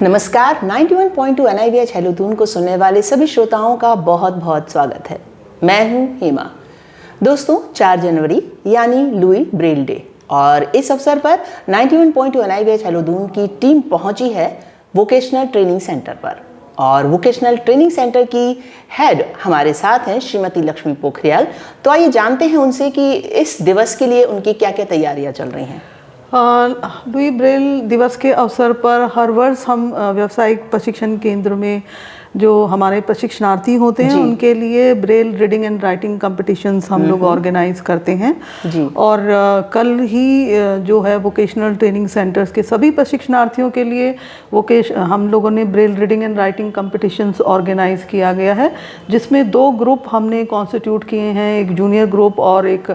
नमस्कार, 91.2 NIVH hello Doon को सुनने वाले सभी श्रोताओं का बहुत बहुत स्वागत है। मैं हूं हेमा। दोस्तों, 4 जनवरी यानी लुई ब्रेल डे और इस अवसर पर 91.2 NIVH हेलो दून की टीम पहुंची है वोकेशनल ट्रेनिंग सेंटर पर और वोकेशनल ट्रेनिंग सेंटर की हेड हमारे साथ हैं श्रीमती लक्ष्मी पोखरियाल। तो आइए जानते हैं उनसे कि इस दिवस के लिए उनकी क्या क्या तैयारियां चल रही हैं। लुई ब्रेल दिवस के अवसर पर हर वर्ष हम व्यावसायिक प्रशिक्षण केंद्र में जो हमारे प्रशिक्षणार्थी होते हैं उनके लिए Braille reading and writing competitions हम लोग ऑर्गेनाइज करते हैं जी। और कल ही जो है वोकेशनल ट्रेनिंग सेंटर्स के सभी प्रशिक्षणार्थियों के लिए हम लोगों ने Braille reading and writing competitions organise किया गया है, जिसमें 2 ग्रुप हमने कॉन्स्टिट्यूट किए हैं, एक जूनियर ग्रुप और एक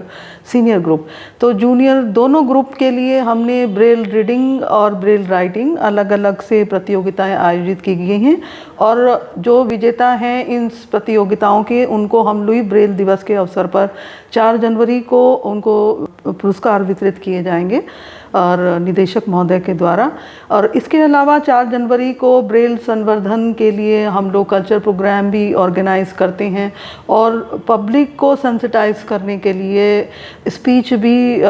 सीनियर ग्रुप। तो जूनियर दोनों ग्रुप के लिए हमने ब्रेल रीडिंग और ब्रेल राइटिंग अलग अलग से प्रतियोगिताएं आयोजित की गई हैं और जो विजेता हैं इन प्रतियोगिताओं के उनको हम लुई ब्रेल दिवस के अवसर पर 4 जनवरी को उनको पुरस्कार वितरित किए जाएंगे और निदेशक महोदय के द्वारा। और इसके अलावा 4 जनवरी को ब्रेल संवर्धन के लिए हम लोग कल्चर प्रोग्राम भी ऑर्गेनाइज करते हैं और पब्लिक को सेंसिटाइज करने के लिए स्पीच भी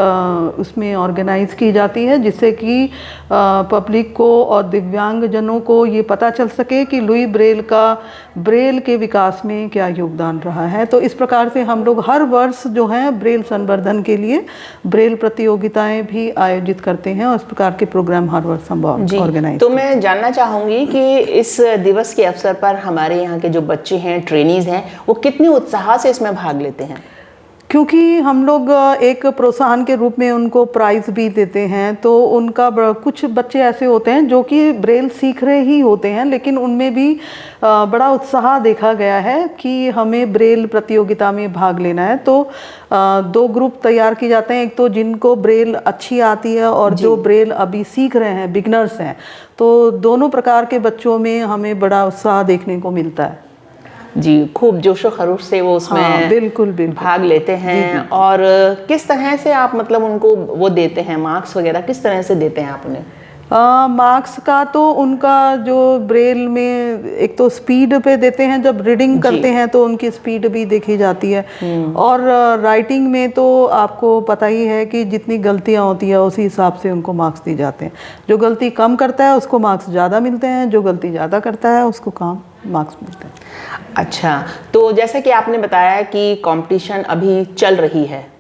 उसमें ऑर्गेनाइज की जाती है, जिससे कि पब्लिक को और दिव्यांगजनों को ये पता चल सके कि लुई ब्रेल का ब्रेल के विकास में क्या योगदान रहा है। तो इस प्रकार से हम लोग हर वर्ष जो है ब्रेल संवर्धन के लिए ब्रेल प्रतियोगिताएं भी आयोजित करते हैं और इस प्रकार के प्रोग्राम हर वर्ष हम ऑर्गेनाइज। तो मैं जानना चाहूँगी कि इस दिवस के अवसर पर हमारे यहाँ के जो बच्चे हैं, ट्रेनीज हैं, वो कितने उत्साह से इसमें भाग लेते हैं? क्योंकि हम लोग एक प्रोत्साहन के रूप में उनको प्राइज़ भी देते हैं, तो उनका कुछ बच्चे ऐसे होते हैं जो कि ब्रेल सीख रहे ही होते हैं, लेकिन उनमें भी बड़ा उत्साह देखा गया है कि हमें ब्रेल प्रतियोगिता में भाग लेना है। तो 2 ग्रुप तैयार किए जाते हैं, एक तो जिनको ब्रेल अच्छी आती है और जो ब्रेल अभी सीख रहे हैं, बिगनर्स हैं। तो दोनों प्रकार के बच्चों में हमें बड़ा उत्साह देखने को मिलता है जी। खूब जोशो खरोश से वो उसमें बिल्कुल भाग लेते हैं। जी। और किस तरह से आप मतलब उनको वो देते हैं, मार्क्स वगैरह किस तरह से देते हैं आप उन्हें? मार्क्स का तो उनका जो ब्रेल में एक तो स्पीड पे देते हैं, जब रीडिंग करते हैं तो उनकी स्पीड भी देखी जाती है और राइटिंग में तो आपको पता ही है कि जितनी गलतियां होती है उसी हिसाब से उनको मार्क्स दिए जाते हैं। जो गलती कम करता है उसको मार्क्स ज़्यादा मिलते हैं, जो गलती ज़्यादा करता है उसको कम मार्क्स मिलते हैं। अच्छा, तो जैसे कि आपने बताया कि कंपटीशन अभी चल रही है,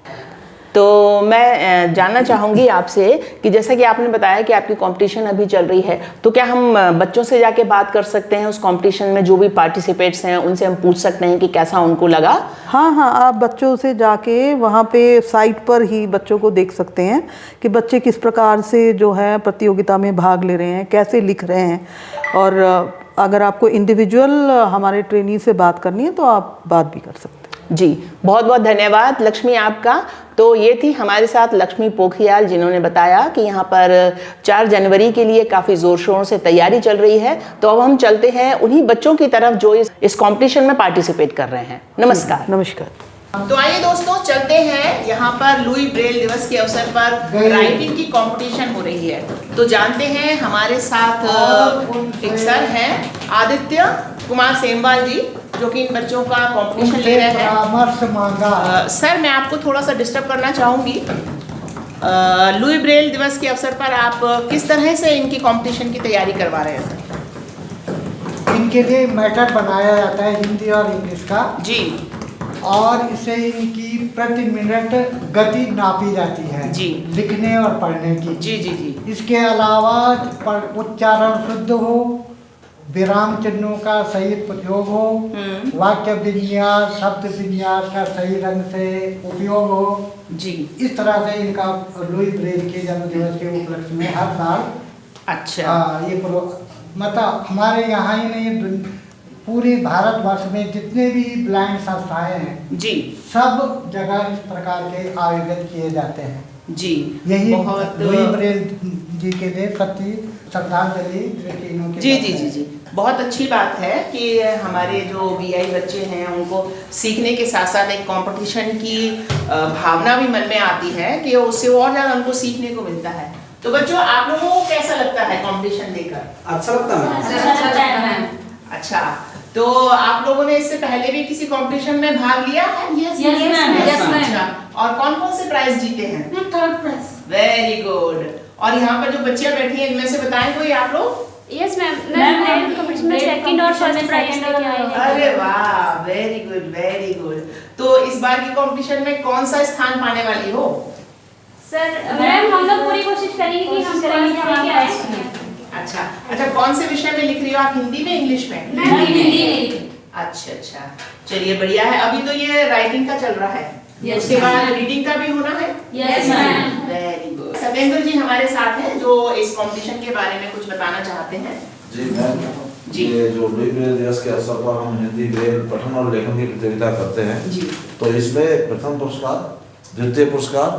तो मैं जानना चाहूँगी आपसे कि जैसा कि आपने बताया कि आपकी कंपटीशन अभी चल रही है, तो क्या हम बच्चों से जाके बात कर सकते हैं? उस कंपटीशन में जो भी पार्टिसिपेट्स हैं उनसे हम पूछ सकते हैं कि कैसा उनको लगा? हाँ, आप बच्चों से जाके वहाँ पे साइट पर ही बच्चों को देख सकते हैं कि बच्चे किस प्रकार से जो है प्रतियोगिता में भाग ले रहे हैं, कैसे लिख रहे हैं। और अगर आपको इंडिविजुअल हमारे ट्रेनी से बात करनी है तो आप बात भी कर सकते हैं। जी, बहुत बहुत धन्यवाद लक्ष्मी आपका। तो ये थी हमारे साथ लक्ष्मी पोखरियाल, जिन्होंने बताया कि यहाँ पर 4 जनवरी के लिए काफ़ी ज़ोर शोर से तैयारी चल रही है। तो अब हम चलते हैं उन्हीं बच्चों की तरफ जो इस कंपटीशन में पार्टिसिपेट कर रहे हैं। नमस्कार। नमस्कार। तो आइए दोस्तों, चलते हैं यहाँ पर लुई ब्रेल दिवस के अवसर पर राइटिंग की कंपटीशन हो रही है। तो जानते हैं हमारे साथ एक सर हैं आदित्य कुमार सेमवाल जी, जो कि इन बच्चों का कंपटीशन ले रहे हैं। सर, मैं आपको थोड़ा सा डिस्टर्ब करना चाहूँगी। लुई ब्रेल दिवस के अवसर पर आप किस तरह से इनकी कंपटीशन की तैयारी करवा रहे हैं सर? इनके लिए मैटर बनाया जाता है हिंदी और इंग्लिश का जी, और इसे इनकी प्रति मिनट गति नापी जाती है जी, लिखने और पढ़ने की जी। इसके अलावा उच्चारण शुद्ध हो, विराम चिन्हों का सही प्रयोग हो, वाक्य विन्यास, शब्द विन्यास का सही ढंग से उपयोग हो जी। इस तरह से इनका लुई ब्रेल के जन्मदिवस के उपलक्ष्य में हर साल ये मतलब हमारे यहाँ ही नहीं, पूरे भारतवर्ष में जितने भी ब्लाइंड संस्थाएं हैं जी, सब जगह इस प्रकार के आयोजन किए जाते हैं जी। यही लुई ब्रेल जी के लिए सच्ची श्रद्धांजलि दृष्टिहीनों के जी जी जी जी, बहुत अच्छी बात है कि हमारे जो बीआई बच्चे हैं उनको सीखने के साथ साथ एक कंपटीशन की भावना भी मन में आती है कि उससे और ज़्यादा उनको सीखने को मिलता है। तो बच्चों, आप लोगों को कैसा लगता है कंपटीशन देखकर? अच्छा लगता है। अच्छा, तो आप लोगों ने इससे पहले भी किसी कंपटीशन में भाग लिया है? Yes ma'am. अच्छा, और कौन कौन से प्राइज जीते हैं? मैं थर्ड प्राइज। Very good. और यहाँ पर जो बच्चियाँ बैठी हैं इनमें से बताएं कोई आप लोग? यस मैम, मैं कंपटीशन में सेकंड और फर्स्ट प्राइज लेके आई हूँ। अरे वाह, वेरी गुड वेरी गुड। तो इस बार की कंपटीशन में कौन सा स्थान पाने वाली हो? सर मैम, हम लोग पूरी कोशिश करेंगे कि हम फर्स्ट लेके आए। अच्छा अच्छा, कौन से विषय में लिख रही हो आप? हिंदी में, इंग्लिश में? मैं हिंदी में। अच्छा अच्छा, चलिए बढ़िया है। अभी तो ये राइटिंग का चल रहा है, उसके बाद रीडिंग का भी होना है। Yes ma'am. Very good. Satendra ji हमारे साथ हैं जो इस कंपटीशन के बारे में कुछ बताना चाहते हैं। जी मैम, जी। ये जो लुई ब्रेल दिवस के अवसर पर हम हिंदी ब्रेल पठन और लेखन की प्रतियोगिता करते हैं जी। तो इसमें प्रथम पुरस्कार, द्वितीय पुरस्कार,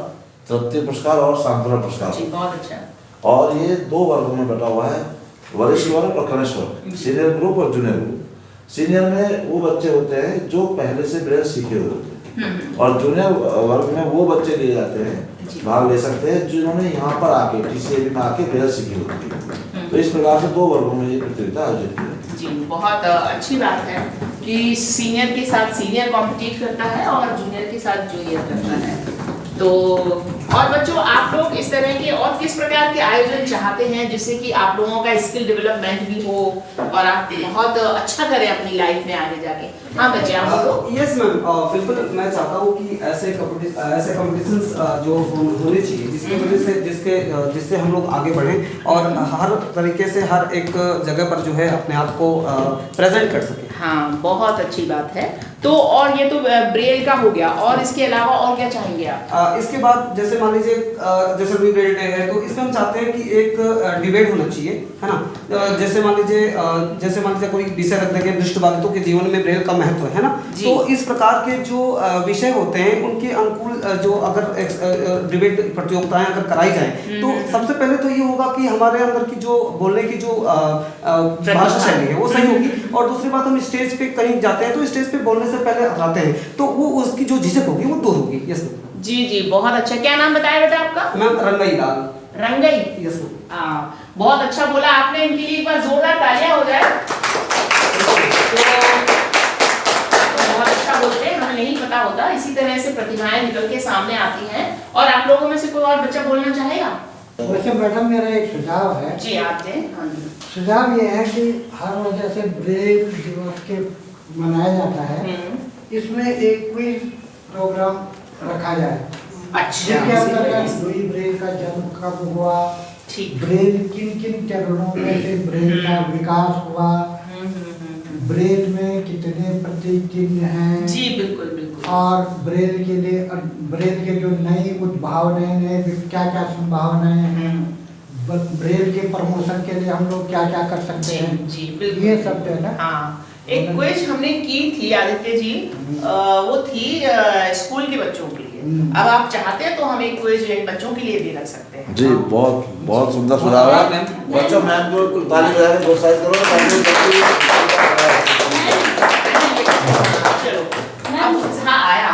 तृतीय पुरस्कार और सांत्वना पुरस्कार, जी बहुत अच्छा। और ये 2 वर्गों में बटा हुआ है, वरिष्ठ वर्ग और कनिष्ठ वर्ग, सीनियर ग्रुप और जूनियर ग्रुप। सीनियर में वो बच्चे होते हैं जो पहले से ब्रेल सीखे हुए होते हैं, और जूनियर वर्ग में वो बच्चे लिए जाते हैं, भाग ले सकते हैं जिन्होंने यहाँ पर आके TCAB में आके ब्रेल सीखी होती है। तो इस प्रकार से 2 वर्गों में ये प्रतियोगिता आयोजित की जाती है। जी, बहुत अच्छी बात है कि सीनियर के साथ सीनियर कॉम्पिटिट करता है और जूनियर के साथ जूनियर करता है। तो और बच्चों, आप लोग इस तरह के और किस प्रकार के आयोजन चाहते हैं जिससे कि आप लोगों का स्किल डेवलपमेंट भी हो और आप बहुत अच्छा करें अपनी लाइफ में आगे जाके? हाँ बच्चे, आप बोलो। यस मैम, बिल्कुल मैं चाहता हूँ कि ऐसे कॉम्पिटिशन्स जो होने चाहिए जिसकी वजह से जिससे हम लोग आगे बढ़ें और हर तरीके से हर एक जगह पर जो है अपने आप को प्रेजेंट कर सकें। हाँ, बहुत अच्छी बात है। तो और ये तो ब्रेल का हो गया, और इसके अलावा और क्या चाहेंगे आप? इसके बाद जैसे मान लीजिए जैसे लुई ब्रेल डे है तो इसमें हम चाहते हैं कि एक डिबेट होना चाहिए, है ना। जैसे मान लीजिए कोई विषय रख देंगे दृष्टिबाधितों के जीवन में ब्रेल का महत्व है ना। तो इस प्रकार के जो विषय होते हैं उनके अनुकूल जो अगर डिबेट प्रतियोगिताएं अगर कराई जाए तो सबसे पहले तो ये होगा कि हमारे अंदर की जो बोलने की जो भाषा शैली है वो सही होगी, और दूसरी बात हम स्टेज पे कहीं जाते हैं तो स्टेज पे बोलने से पहले आते हैं तो वो उसकी जो झिझक होगी वो दूर होगी। यस जी जी, बहुत अच्छा। क्या नाम बताया बेटा आपका? Ma'am, Rangai Lal. Rangai. Yes ma'am. हाँ, बहुत अच्छा बोला आपने। इनके लिए एक बार जोरदार तालियां हो जाए। तो बहुत अच्छा बोलते हैं, हमें नहीं पता होता, इसी तरह से प्रतिभाएं निकल के सामने आती हैं। और आप लोगों में से कोई और बच्चा बोलना चाहेगा? वैसे मैडम, मेरा एक सुझाव है। जी, आप दें। हाँ जी। सुझाव ये है कि हर वजह से ब्रेल दिवस के मनाया जाता है, इसमें एक क्विज प्रोग्राम रखा जाए। अच्छा, जिसके अंतर्गत लुई ब्रेल का जन्म कब हुआ, ठीक। ब्रेल किन किन चरणों में से ब्रेल का विकास हुआ, ब्रेल में कितने प्रतीक चिन्ह हैं। जी बिल्कुल बिल्कुल। और ब्रेल के जो नई उद्भावनाएं हैं, क्या क्या संभावनाएं हैं, ब्रेल के प्रमोशन के लिए हम लोग क्या क्या कर सकते हैं। जी बिल्कुल, ये सब है ना। हाँ, एक क्विज हमने की थी आदित्य जी, वो थी स्कूल के बच्चों के लिए। अब आप चाहते हैं तो हम एक क्विज बच्चों के लिए भी रख सकते हैं। जी, बहुत बहुत सुंदर सुझाव है बच्चों। मैम को ताली बजा के प्रोत्साहित करो। चलो, अब उत्साह आया।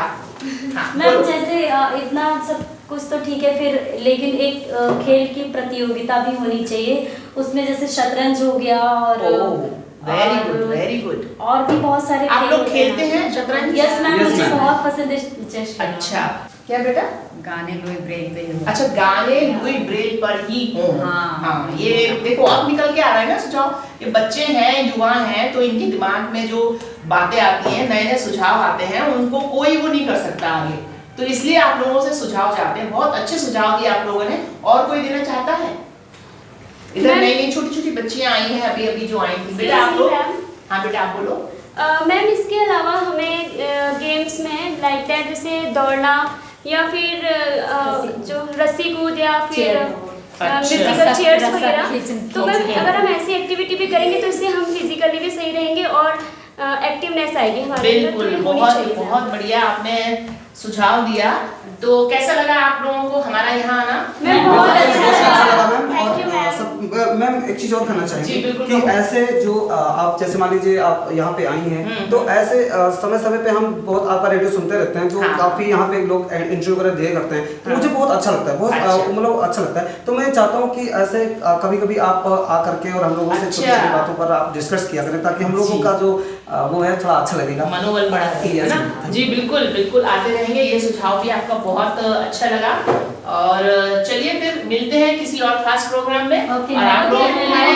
हाँ, मैम, जैसे इतना सब कुछ तो ठीक है, फिर लेकिन एक खेल की प्रतियोगिता भी होनी चाहिए। उसमें जैसे शतरंज हो गया और वेरी गुड वेरी गुड। और भी बहुत सारे आप खेल लोग होते खेलते हैं। हैं शतरंज? यस मैम, Yes, मुझे ma'am. बहुत पसंद है चेस खेलना। अच्छा, क्या बेटा? गाने लुई ब्रेल पे ही। अच्छा, गाने लुई ब्रेल पर ही हो। हाँ, ये देखो अब निकल के आ रहा है ना सुझाव। ये बच्चे हैं, युवा हैं, तो इनके दिमाग में जो बातें आती हैं, नए नए सुझाव आते हैं, उनको कोई वो नहीं कर सकता आगे। तो इसलिए आप लोगों से सुझाव चाहते हैं। बहुत अच्छे सुझाव दिए आप लोगों ने। और कोई देना चाहता है? इधर नई नई छोटी छोटी बच्चियां आई हैं, अभी अभी जो आई थी। बेटा आप लोग? हाँ बेटा आप बोलो। मैम, इसके अलावा हमें गेम्स में लाइक दैट जैसे दौड़ना या फिर जो रस्सी कूद या फिर म्यूजिकल चेयर्स वगैरह। तो मैम, अगर हम ऐसी एक्टिविटी भी करेंगे तो इससे हम फिजिकली भी सही रहेंगे और एक्टिवनेस आएगी हमारे अंदर। बिल्कुल, बहुत बहुत बढ़िया आपने सुझाव दिया। तो कैसा लगा आप लोगों को हमारा यहाँ आना? मैम, बहुत अच्छा अच्छा लगा लगा। मैम। Thank you, और मैम। मैम एक चीज और कहना जी, चाहेंगे बिल्कुल कि कहो। ऐसे जो आप जैसे मान लीजिए आप यहाँ पे आई हैं तो ऐसे समय समय पे हम बहुत आपका रेडियो सुनते रहते हैं जो हाँ। काफी यहाँ पे लोग इंटरव्यू वगैरह दिया करते हैं तो हाँ। मुझे बहुत अच्छा लगता है, बहुत अच्छा। मतलब अच्छा लगता है। तो मैं चाहता हूँ कि ऐसे कभी कभी आप आकर के और हम लोगों से छोटी अच्छा। छोटी बातों पर आप डिस्कस किया करें ताकि हम लोगों जी। का जो वो है थोड़ा अच्छा लगेगा। मनोबल बढ़ा है Yes, ना। ma'am. जी बिल्कुल बिल्कुल आते रहेंगे, ये सुझाव भी आपका बहुत अच्छा लगा। और चलिए फिर मिलते हैं किसी और खास प्रोग्राम में। Okay, और आप ma'am. लोगों को Okay, हमारे